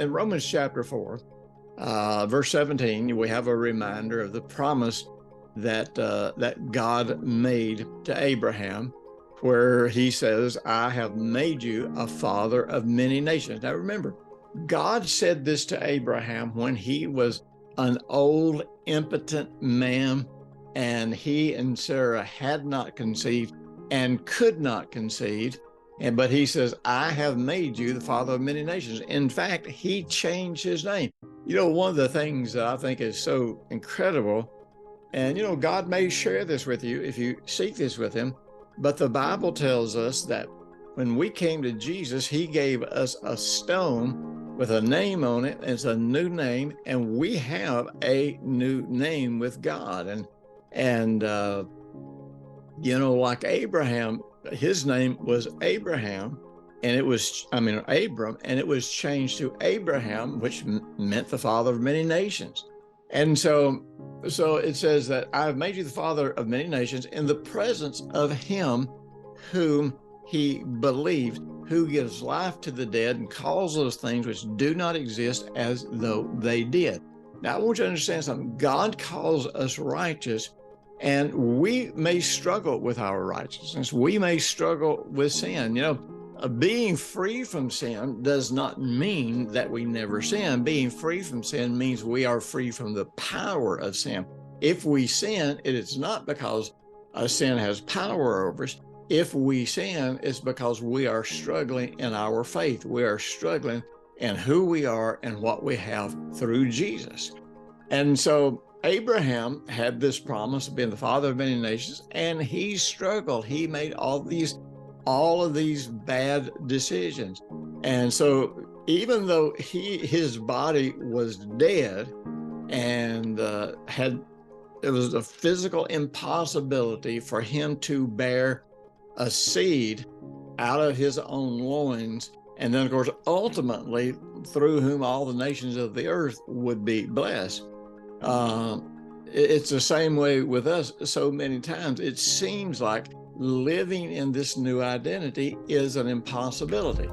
in Romans chapter 4, verse 17, we have a reminder of the promise that God made to Abraham, where he says, I have made you a father of many nations. Now remember, God said this to Abraham when he was an old, impotent man, and he and Sarah had not conceived and could not conceive. But he says, I have made you the father of many nations. In fact, he changed his name. You know, one of the things that I think is so incredible, and, you know, God may share this with you if you seek this with him, but the Bible tells us that when we came to Jesus, he gave us a stone with a name on it. It's a new name, and we have a new name with God. And you know, like Abraham, his name was Abraham, and it was, Abram, and it was changed to Abraham, which meant the father of many nations. And so it says that I have made you the father of many nations in the presence of him whom he believed, who gives life to the dead and calls those things which do not exist as though they did. Now, I want you to understand something. God calls us righteous, and we may struggle with our righteousness. We may struggle with sin. You know, being free from sin does not mean that we never sin. Being free from sin means we are free from the power of sin. If we sin, it is not because sin has power over us. If we sin, it's because we are struggling in our faith. We are struggling in who we are and what we have through Jesus. And so Abraham had this promise of being the father of many nations, and he struggled. He made all of these bad decisions. And so even though his body was dead and it was a physical impossibility for him to bear a seed out of his own loins, and then of course ultimately through whom all the nations of the earth would be blessed. It's the same way with us. So many times it seems like living in this new identity is an impossibility.